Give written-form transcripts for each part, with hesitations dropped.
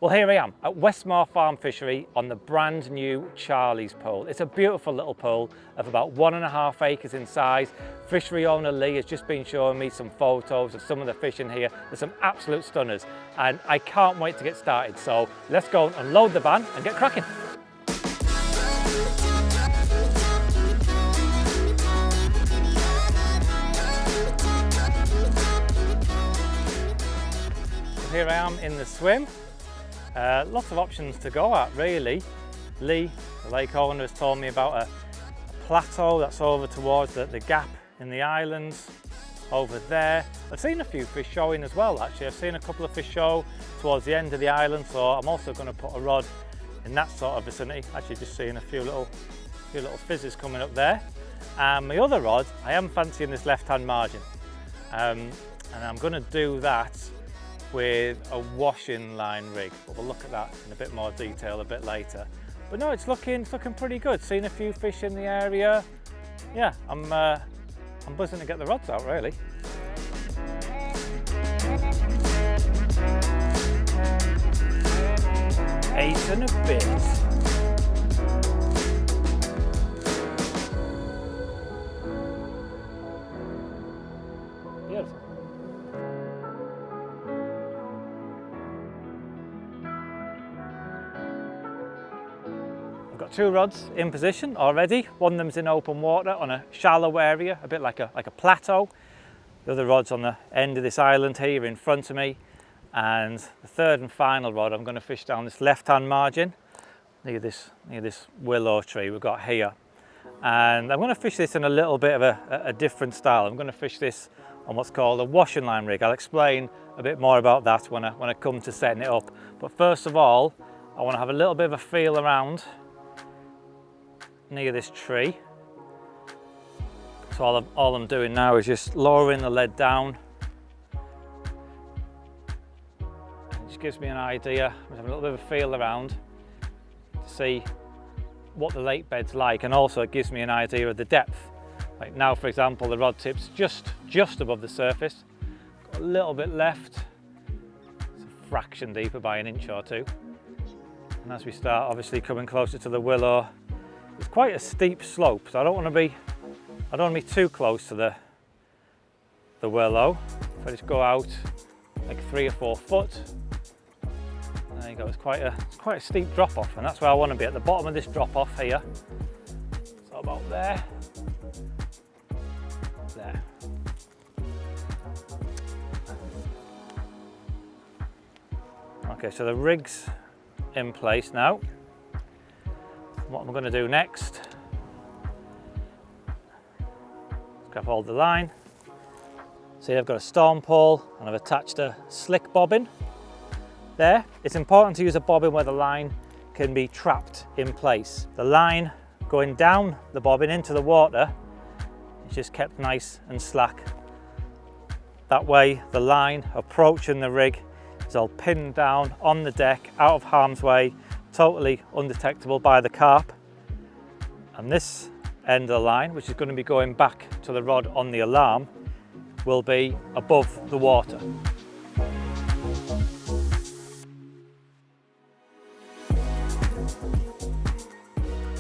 Well, here I am at Westmoor Farm Fishery on the brand new Charlie's pool. It's a beautiful little pool of about 1.5 acres in size. Fishery owner Lee has just been showing me some photos of some of the fish in here. There's some absolute stunners and I can't wait to get started. So let's go and unload the van and get cracking. Here I am in the swim. Lots of options to go at really. Lee, the lake owner, has told me about a plateau that's over towards the gap in the islands over there. I've seen a few fish showing as well actually. I've seen a couple of fish show towards the end of the island, so I'm also going to put a rod in that sort of vicinity. Actually just seeing a few little fizzes coming up there. And my other rod, I am fancying this left-hand margin. And I'm going to do that with a washing line rig, but we'll look at that in a bit more detail a bit later. But no, it's looking pretty good. Seen a few fish in the area. Yeah, I'm buzzing to get the rods out really. 8 and a bit. Beautiful. I've got 2 rods in position already. One of them's in open water on a shallow area, a bit like a plateau. The other rod's on the end of this island here in front of me. And the third and final rod, I'm going to fish down this left-hand margin near this willow tree we've got here. And I'm going to fish this in a little bit of a different style. I'm going to fish this on what's called a washing line rig. I'll explain a bit more about that when I come to setting it up. But first of all, I want to have a little bit of a feel around near this tree. So all I'm doing now is just lowering the lead down. It just gives me an idea. I'm having a little bit of a feel around to see what the lake bed's like, and also it gives me an idea of the depth. Like now, for example, the rod tip's just above the surface. Got a little bit left. It's a fraction deeper by an inch or two. And as we start obviously coming closer to the willow, it's quite a steep slope, so I don't want to be too close to the willow. If I just go out like 3 or 4 foot, there you go. It's quite a steep drop off, and that's where I want to be, at the bottom of this drop off here. So about there. Okay, so the rig's in place now. What I'm going to do next is grab hold of the line. See, I've got a storm pole and I've attached a slick bobbin there. It's important to use a bobbin where the line can be trapped in place. The line going down the bobbin into the water is just kept nice and slack. That way the line approaching the rig is all pinned down on the deck, out of harm's way, totally undetectable by the carp. And this end of the line, which is going to be going back to the rod on the alarm, will be above the water.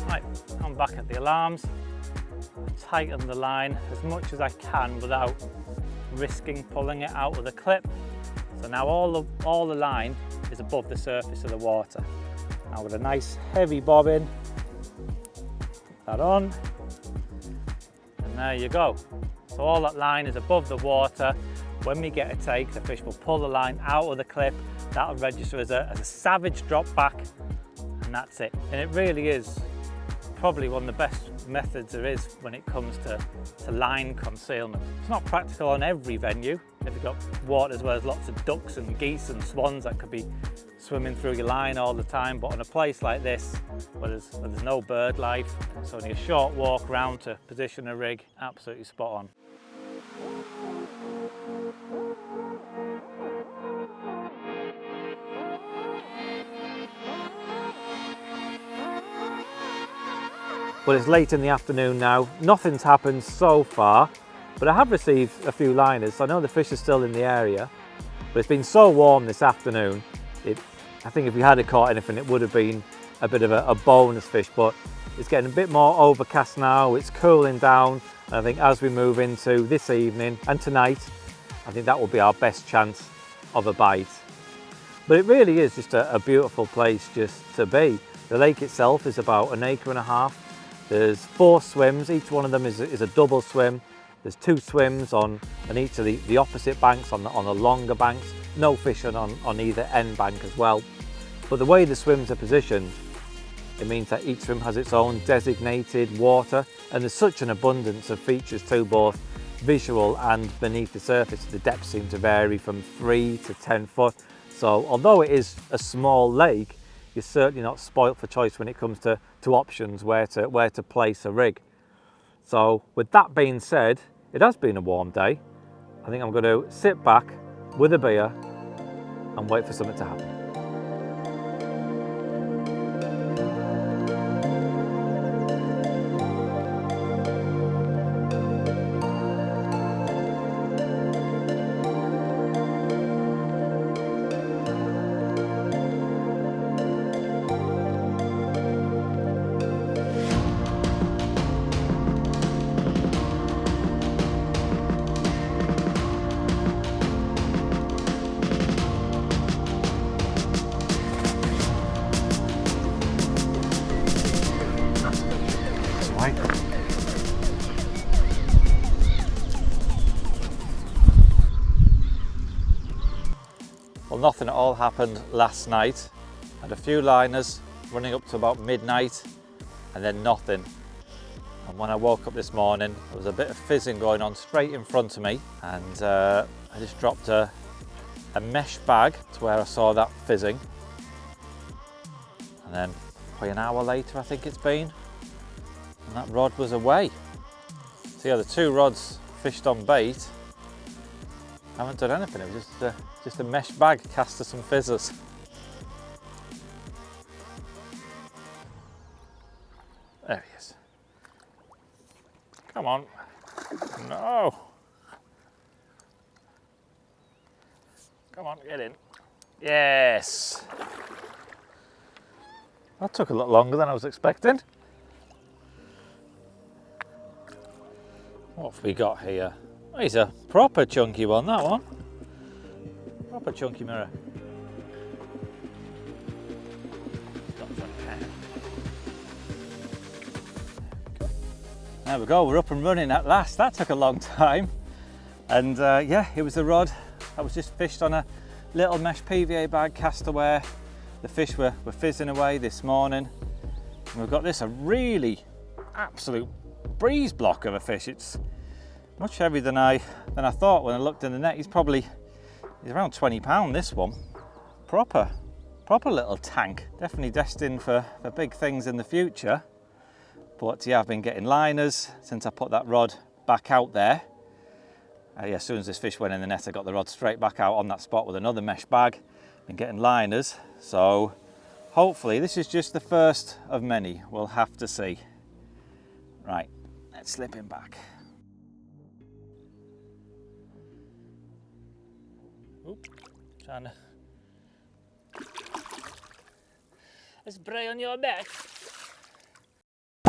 Right, I'm back at the alarms. Tighten the line as much as I can without risking pulling it out of the clip. So now all the line is above the surface of the water. Now with a nice heavy bobbin, put that on, and there you go. So all that line is above the water. When we get a take, the fish will pull the line out of the clip. That'll register as a savage drop back, and that's it. And it really is probably one of the best methods there is when it comes to line concealment. It's not practical on every venue. If you've got waters where there's lots of ducks and geese and swans that could be swimming through your line all the time, but on a place like this where there's no bird life, it's only a short walk round to position a rig, absolutely spot on. Well, it's late in the afternoon now. Nothing's happened so far, but I have received a few liners. So I know the fish are still in the area, but it's been so warm this afternoon. I think if we had caught anything, it would have been a bit of a bonus fish, but it's getting a bit more overcast now, it's cooling down, and I think as we move into this evening and tonight, I think that will be our best chance of a bite. But it really is just a beautiful place just to be. The lake itself is about 1.5 acres. There's 4 swims, each one of them is a double swim. There's 2 swims on each of the opposite banks, on the longer banks. No fishing on either end bank as well. But the way the swims are positioned, it means that each swim has its own designated water, and there's such an abundance of features too, both visual and beneath the surface. The depths seem to vary from 3 to 10 foot. So although it is a small lake, you're certainly not spoilt for choice when it comes to options where to place a rig. So with that being said, it has been a warm day. I think I'm going to sit back with a beer and wait for something to happen. Well, nothing at all happened last night. Had a few liners running up to about midnight and then nothing. And when I woke up this morning, there was a bit of fizzing going on straight in front of me, and I just dropped a mesh bag to where I saw that fizzing. And then probably an hour later, I think it's been, and that rod was away. So yeah, the 2 rods fished on bait haven't done anything. It was just a mesh bag cast to some fizzers. There he is. Come on. No. Come on, get in. Yes. That took a lot longer than I was expecting. What have we got here? Oh, he's a proper chunky one, that one. Proper chunky mirror. There we go, we're up and running at last. That took a long time. And yeah, it was a rod that was just fished on a little mesh PVA bag castaway. The fish were fizzing away this morning. And we've got this, a really absolute breeze block of a fish. It's much heavier than I thought when I looked in the net. He's around 20 pounds, this one. Proper little tank. Definitely destined for big things in the future. But yeah, I've been getting liners since I put that rod back out there. Yeah, as soon as this fish went in the net, I got the rod straight back out on that spot with another mesh bag. Been getting liners. So hopefully this is just the first of many. We'll have to see. Right, let's slip him back. Oop, trying to... Let's spray on your back.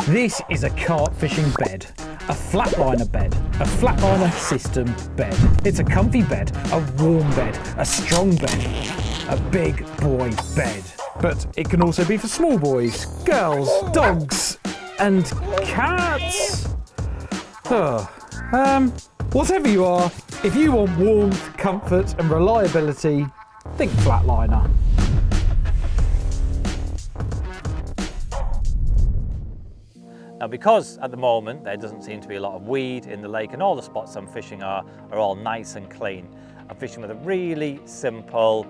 This is a carp fishing bed, a flatliner bed, a flatliner system bed. It's a comfy bed, a warm bed, a strong bed, a big boy bed. But it can also be for small boys, girls, dogs, and cats. Whatever you are, if you want warmth, comfort and reliability, think flatliner. Now, because at the moment there doesn't seem to be a lot of weed in the lake and all the spots I'm fishing are all nice and clean, I'm fishing with a really simple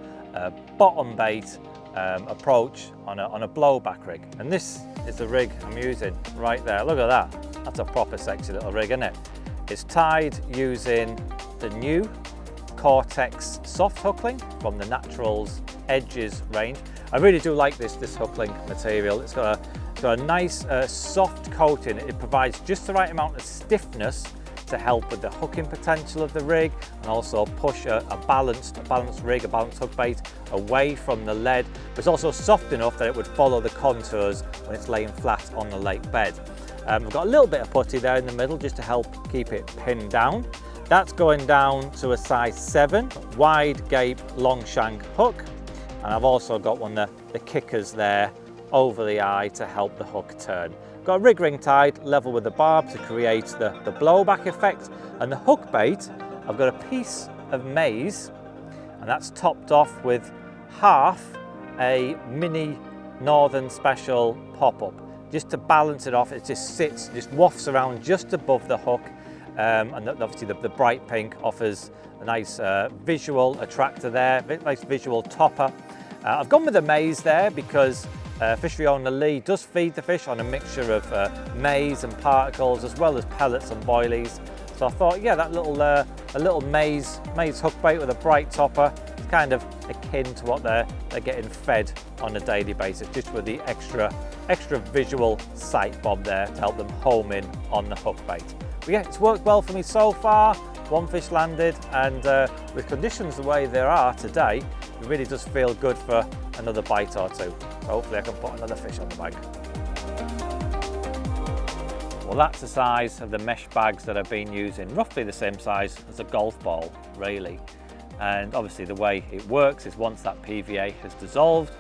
bottom bait approach on a blowback rig. And this is the rig I'm using right there. Look at that. That's a proper sexy little rig, isn't it? It's tied using the new Cortex soft hook link from the Naturals Edges range. I really do like this hook link material. It's got a nice soft coating. It provides just the right amount of stiffness to help with the hooking potential of the rig, and also push a balanced rig, a balanced hook bait away from the lead, but it's also soft enough that it would follow the contours when it's laying flat on the lake bed. We've got a little bit of putty there in the middle just to help keep it pinned down. That's going down to a size 7 wide gape long shank hook, and I've also got one of the kickers there over the eye to help the hook turn. Got a rig ring tied level with the barb to create the blowback effect, and the hook bait, I've got a piece of maize, and that's topped off with half a mini Northern Special pop-up just to balance it off. It just sits, just wafts around just above the hook, and obviously the bright pink offers a nice visual attractor there, nice visual topper. I've gone with the maize there because fishery owner Lee does feed the fish on a mixture of maize and particles as well as pellets and boilies. So I thought, yeah, that little a little maize hook bait with a bright topper, it's kind of akin to what they're getting fed on a daily basis, just with the extra visual sight bob there to help them home in on the hook bait. But yeah, it's worked well for me so far. One fish landed, and with conditions the way there are today, it really does feel good for another bite or two. Hopefully I can put another fish on the bag. Well, that's the size of the mesh bags that I've been using, roughly the same size as a golf ball, really. And obviously the way it works is once that PVA has dissolved,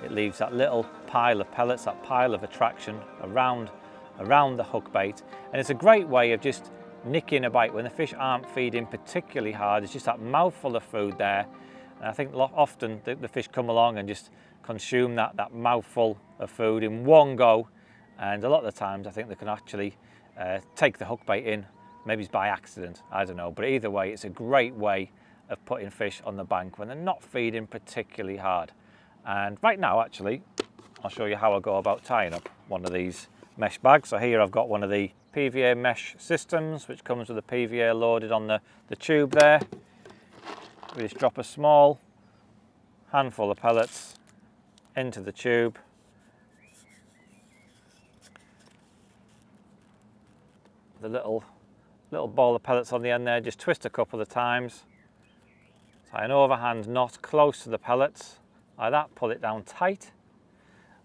it leaves that little pile of pellets, that pile of attraction around the hook bait. And it's a great way of just nicking a bite when the fish aren't feeding particularly hard. It's just that mouthful of food there. And I think often the fish come along and just consume that mouthful of food in one go. And a lot of the times I think they can actually take the hook bait in, maybe it's by accident, I don't know. But either way, it's a great way of putting fish on the bank when they're not feeding particularly hard. And right now, actually, I'll show you how I go about tying up one of these mesh bags. So here I've got one of the PVA mesh systems, which comes with the PVA loaded on the tube there. We just drop a small handful of pellets into the tube. The little ball of pellets on the end there, just twist a couple of times. Tie an overhand knot close to the pellets, like that, pull it down tight,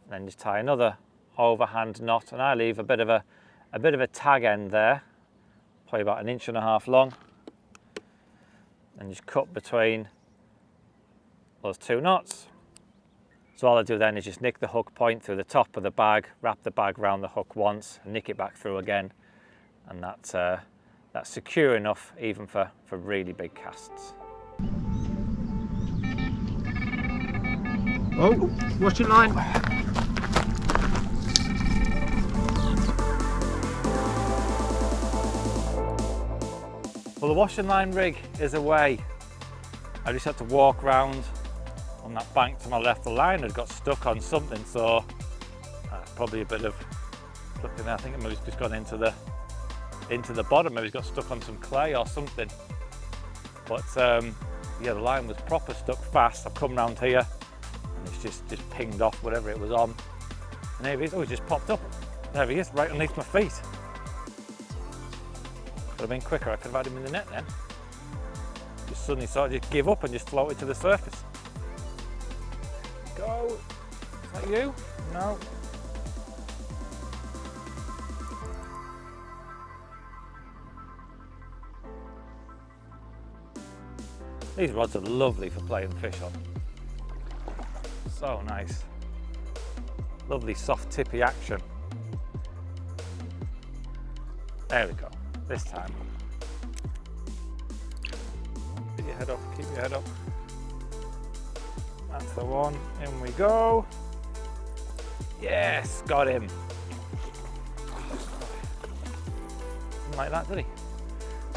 and then just tie another overhand knot, and I leave a bit of a tag end there, probably about 1.5 inches long, and just cut between those two knots. So all I do then is just nick the hook point through the top of the bag, wrap the bag around the hook once, and nick it back through again, and that's secure enough even for really big casts. Oh, watch your line. Well, the washing line rig is away. I just had to walk round on that bank to my left. The line had got stuck on something, so probably a bit of flipping there. I think it maybe just gone into the bottom. Maybe it's got stuck on some clay or something. But yeah, the line was proper stuck fast. I've come round here and it's just pinged off whatever it was on. And there he is. Oh, he just popped up. There he is, right underneath my feet. Could have been quicker. I could have had him in the net then. Just suddenly sort of just give up and just floated to the surface. Go. Is that you? No. These rods are lovely for playing fish on. So nice. Lovely soft tippy action. There we go. This time. Keep your head up, keep your head up. That's the one. In we go. Yes, got him. Didn't like that, did he?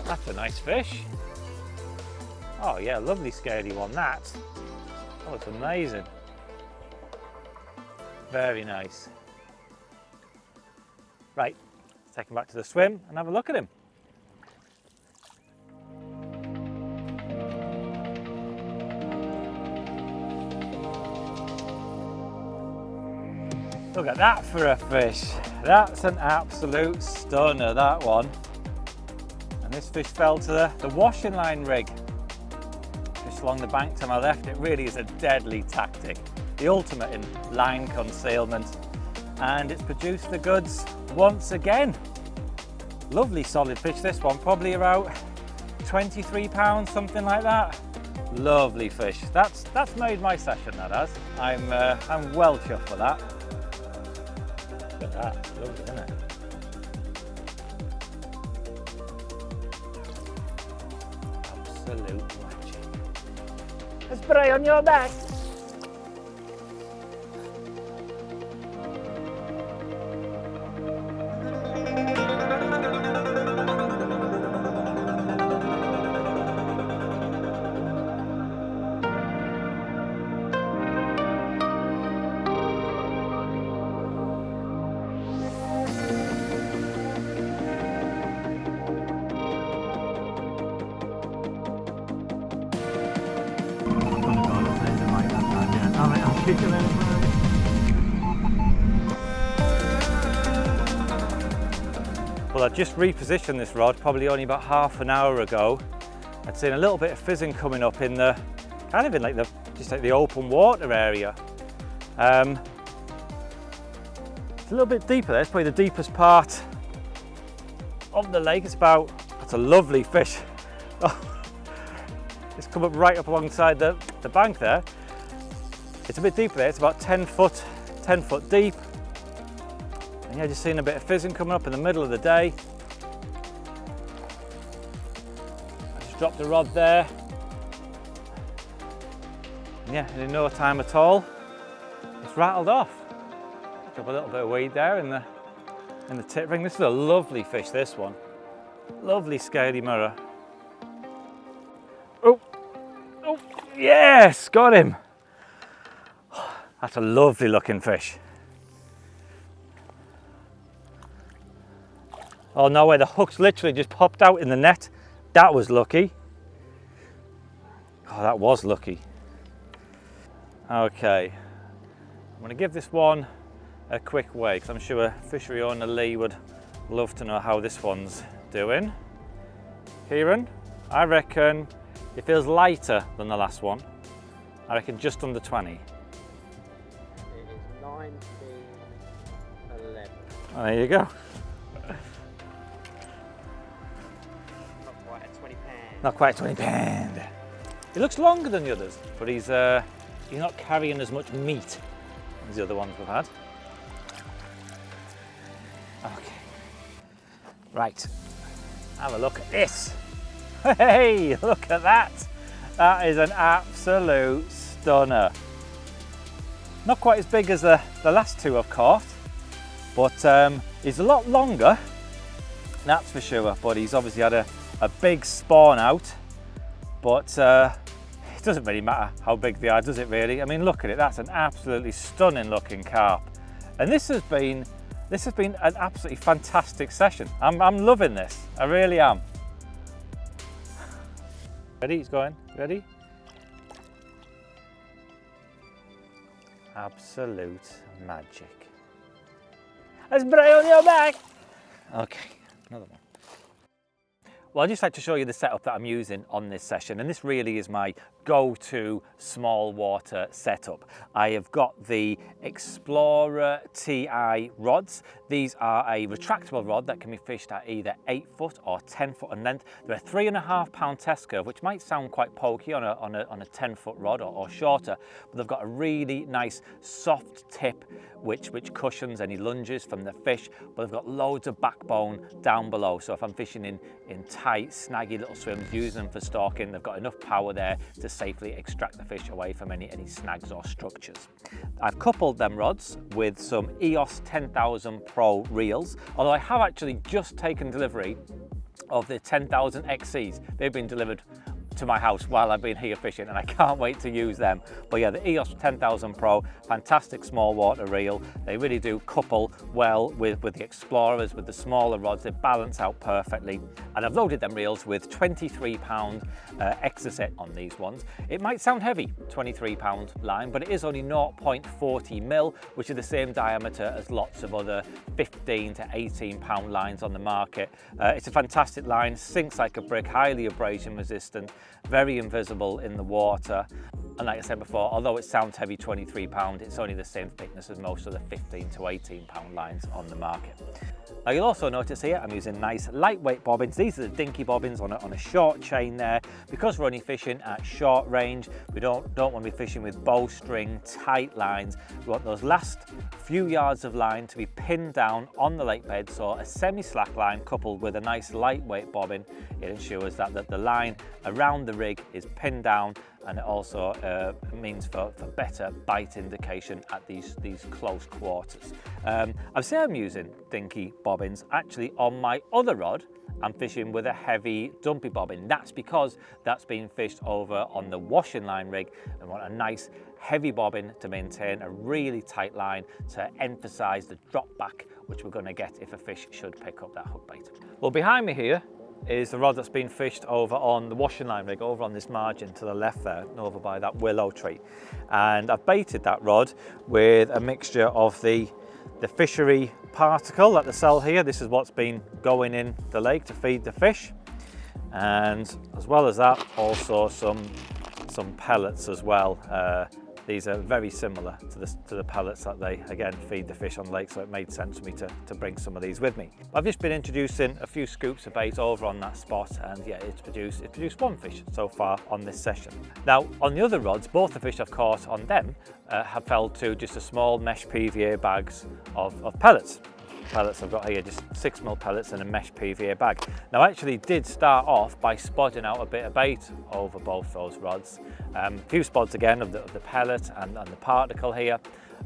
That's a nice fish. Oh yeah, lovely scaly one, that. Oh, it's amazing. Very nice. Right, let's take him back to the swim and have a look at him. Look at that for a fish. That's an absolute stunner, that one. A And this fish fell to the washing line rig. Just along the bank to my left. It really is a deadly tactic. The ultimate in line concealment. And it's produced the goods once again. Lovely solid fish, this one, probably about 23 pounds, something like that. Lovely fish. That's made my session, that has. I'm well chuffed for that. Look at that, lovely, isn't it? Absolute magic. A spray on your back. Well, I just repositioned this rod probably only about half an hour ago. I'd seen a little bit of fizzing coming up in the kind of in like the open water area. It's a little bit deeper there. It's probably the deepest part of the lake. That's a lovely fish. Oh, it's come up right up alongside the bank there. It's a bit deeper there. It's about 10 foot deep. And yeah, just seeing a bit of fizzing coming up in the middle of the day. I just dropped the rod there. And yeah, in no time at all, it's rattled off. Drop a little bit of weed there in the tip ring. This is a lovely fish, this one. Lovely scaly mirror. Oh, yes, got him. That's a lovely looking fish. Oh no way, the hook's literally just popped out in the net. That was lucky. Oh, that was lucky. Okay, I'm going to give this one a quick weigh because I'm sure fishery owner Lee would love to know how this one's doing. Kieran, I reckon it feels lighter than the last one. I reckon just under 20. It is 19.11. Oh, there you go. Not quite at 20 pounds. Not quite 20 pound. He looks longer than the others, but he's not carrying as much meat as the other ones we've had. Okay. Right. Have a look at this. Hey, look at that. That is an absolute stunner. Not quite as big as the last two I've caught, but he's a lot longer, that's for sure. But he's obviously had a big spawn out, but it doesn't really matter how big they are, does it really? I mean, look at it, that's an absolutely stunning looking carp. And this has been an absolutely fantastic session. I'm loving this, I really am. Ready, he's going, ready? Absolute magic. A spray on your back. Okay, another one. Well, I'd just like to show you the setup that I'm using on this session, and this really is my go-to small water setup. I have got the Explorer TI rods. These are a retractable rod that can be fished at either 8 foot or 10 foot in length. They're a 3.5 pound test curve, which might sound quite pokey on a 10 foot rod or shorter, but they've got a really nice soft tip which cushions any lunges from the fish, but they've got loads of backbone down below. So if I'm fishing in tight, snaggy little swims, using them for stalking, they've got enough power there to safely extract the fish away from any snags or structures. I've coupled them rods with some EOS 10,000 Pro reels, although I have actually just taken delivery of the 10,000 XCs. They've been delivered to my house while I've been here fishing, and I can't wait to use them. But yeah, the EOS 10,000 Pro, fantastic small water reel. They really do couple well with the Explorers, with the smaller rods. They balance out perfectly. And I've loaded them reels with 23-pound Exocet on these ones. It might sound heavy, 23-pound line, but it is only 0.40 mil, which is the same diameter as lots of other 15 to 18-pound lines on the market. It's a fantastic line, sinks like a brick, highly abrasion resistant, very invisible in the water. And like I said before, although it sounds heavy, 23-pound, it's only the same thickness as most of the 15 to 18-pound lines on the market. Now you'll also notice here I'm using nice lightweight bobbins. These are the dinky bobbins on a short chain there. Because we're only fishing at short range, we don't want to be fishing with bowstring, tight lines. We want those last few yards of line to be pinned down on the lake bed, so a semi-slack line coupled with a nice lightweight bobbin, it ensures that the line around the rig is pinned down, and it also means for better bite indication at these close quarters. I've said I'm using dinky bobbins. Actually, on my other rod, I'm fishing with a heavy dumpy bobbin. That's because that's being fished over on the washing line rig, and want a nice heavy bobbin to maintain a really tight line to emphasize the drop back, which we're going to get if a fish should pick up that hook bait. Well, behind me here is the rod that's been fished over on the washing line rig, over on this margin to the left there, over by that willow tree. And I've baited that rod with a mixture of the fishery particle that they sell here. This is what's been going in the lake to feed the fish. And as well as that, also some pellets as well. These are very similar to the pellets that they, again, feed the fish on the lake, so it made sense for me to bring some of these with me. I've just been introducing a few scoops of bait over on that spot, and yeah, it's produced one fish so far on this session. Now, on the other rods, both the fish I've caught on them have fell to just a small mesh PVA bags of pellets. Pellets I've got here, just 6mm pellets in a mesh PVA bag. Now I actually did start off by spodding out a bit of bait over both those rods. A few spods again of the pellet and the particle here,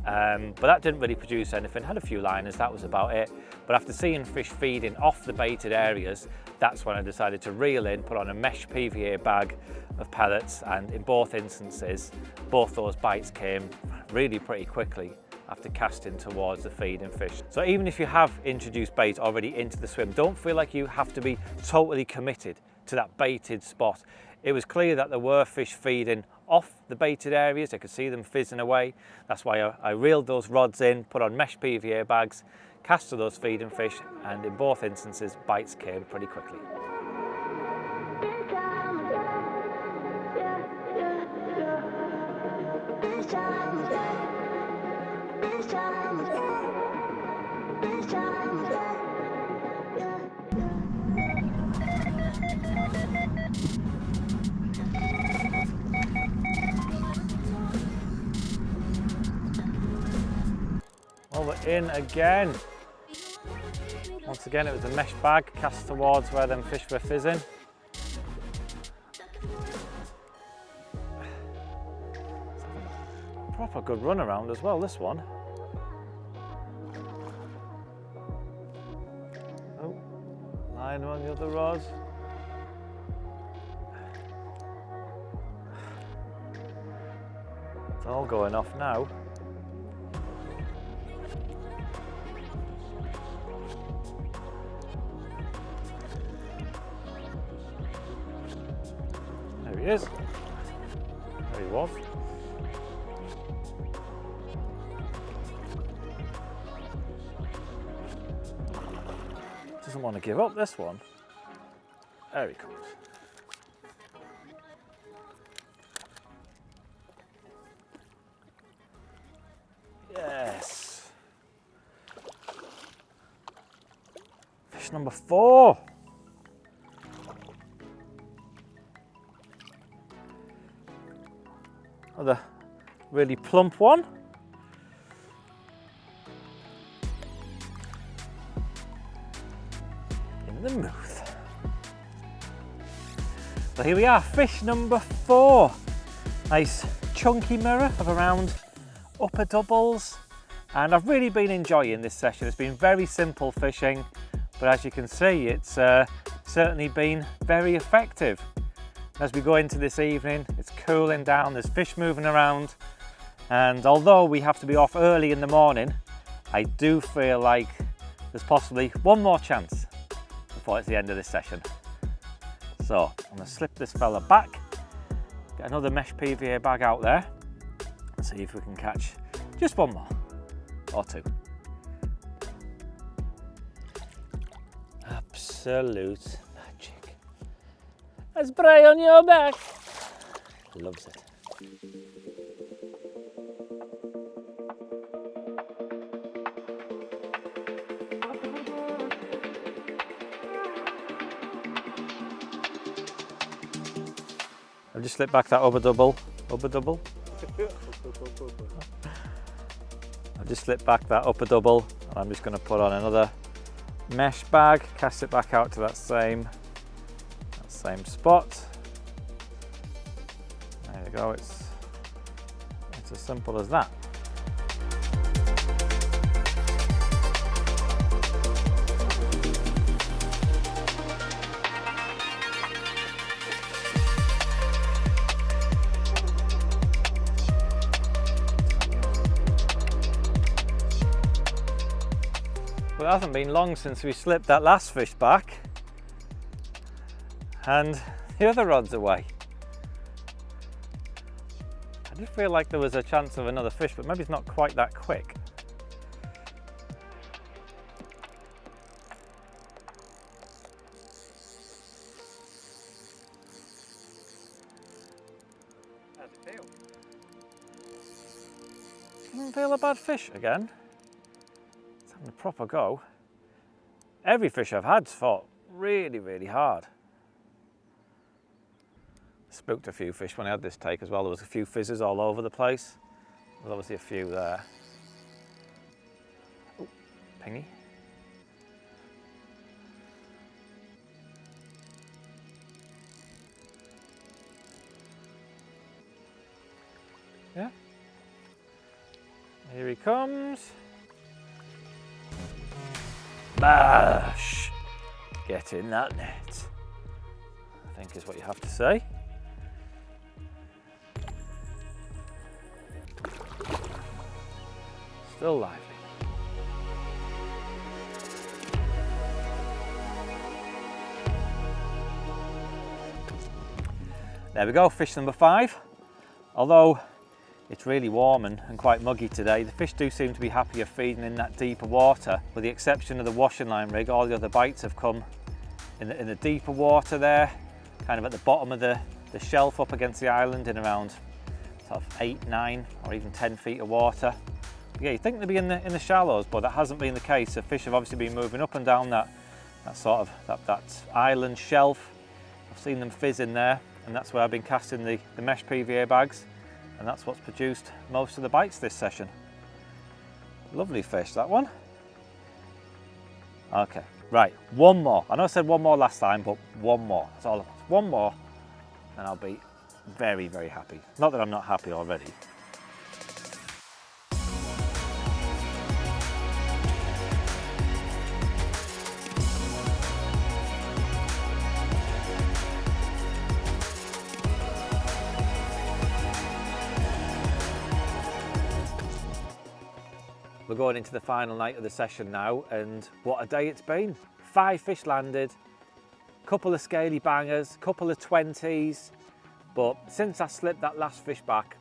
but that didn't really produce anything. Had a few liners, that was about it. But after seeing fish feeding off the baited areas, that's when I decided to reel in, put on a mesh PVA bag of pellets, and in both instances, both those bites came really pretty quickly after casting towards the feeding fish. So even if you have introduced bait already into the swim, don't feel like you have to be totally committed to that baited spot. It was clear that there were fish feeding off the baited areas. I could see them fizzing away. That's why I reeled those rods in, put on mesh PVA bags, cast to those feeding fish, and in both instances, bites came pretty quickly. Well, we're in again. Once again, it was a mesh bag cast towards where them fish were fizzing. Proper good run around as well, this one. Oh, line on the other rod. It's all going off now. There he is. There he was. Doesn't want to give up this one. There he comes. Yes. Fish number 4. Another really plump one. In the mouth. So here we are, fish number 4. Nice chunky mirror of around upper doubles. And I've really been enjoying this session. It's been very simple fishing, but as you can see, it's certainly been very effective. As we go into this evening, it's cooling down, there's fish moving around, and although we have to be off early in the morning, I do feel like there's possibly one more chance before it's the end of this session. So I'm going to slip this fella back, get another mesh PVA bag out there, and see if we can catch just one more or two. Absolute magic. A spray on your back. Loves it. I've just slipped back that upper double. I've just slipped back that upper double, and I'm just going to put on another mesh bag, cast it back out to that same spot. There you go, it's as simple as that. Well, it hasn't been long since we slipped that last fish back, and the other rod's away. I did feel like there was a chance of another fish, but maybe it's not quite that quick. How's it feel? Doesn't feel a bad fish again. It's having a proper go. Every fish I've had's fought really, really hard. Spooked a few fish when I had this take as well. There was a few fizzes all over the place. There's obviously a few there. Oh, pingy. Yeah. Here he comes. Bash! Get in that net, I think is what you have to say. Still lively. There we go, fish number 5. Although it's really warm and quite muggy today, the fish do seem to be happier feeding in that deeper water. With the exception of the washing line rig, all the other bites have come in the deeper water there, kind of at the bottom of the shelf up against the island in around sort of 8, 9 or even 10 feet of water. Yeah, you'd think they'd be in the shallows, but that hasn't been the case. The fish have obviously been moving up and down that sort of that island shelf. I've seen them fizz in there, and that's where I've been casting the mesh PVA bags, and that's what's produced most of the bites this session. Lovely fish, that one. Okay, right, one more. I know I said one more last time, but one more. That's all. One more, and I'll be very, very happy. Not that I'm not happy already. We're going into the final night of the session now, and what a day it's been. 5 fish landed, couple of scaly bangers, couple of 20s, but since I slipped that last fish back,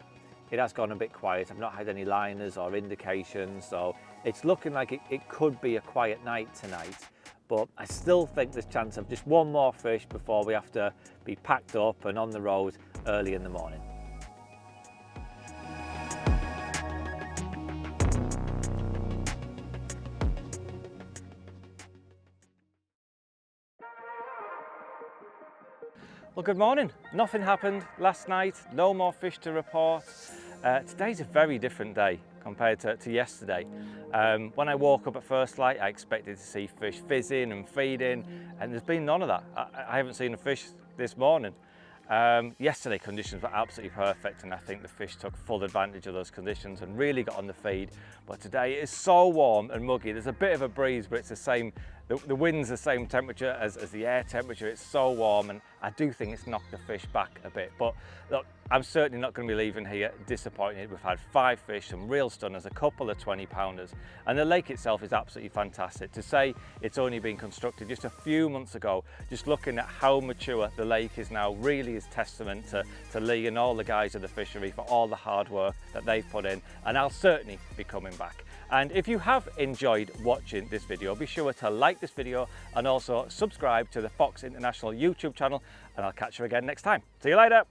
it has gone a bit quiet. I've not had any liners or indications, so it's looking like it could be a quiet night tonight, but I still think there's a chance of just one more fish before we have to be packed up and on the road early in the morning. Well, good morning. Nothing happened last night, no more fish to report. Today's a very different day compared to yesterday. When I woke up at first light, I expected to see fish fizzing and feeding, and there's been none of that. I haven't seen a fish this morning. Yesterday conditions were absolutely perfect, and I think the fish took full advantage of those conditions and really got on the feed. But today it is so warm and muggy. There's a bit of a breeze, but it's the same The wind's the same temperature as the air temperature. It's so warm, and I do think it's knocked the fish back a bit. But look, I'm certainly not going to be leaving here disappointed. We've had 5 fish, some real stunners, a couple of 20-pounders, and the lake itself is absolutely fantastic. To say it's only been constructed just a few months ago, just looking at how mature the lake is now, really is testament to Lee and all the guys of the fishery for all the hard work that they've put in, and I'll certainly be coming back. And if you have enjoyed watching this video, be sure to like this video and also subscribe to the Fox International YouTube channel, and I'll catch you again next time. See you later.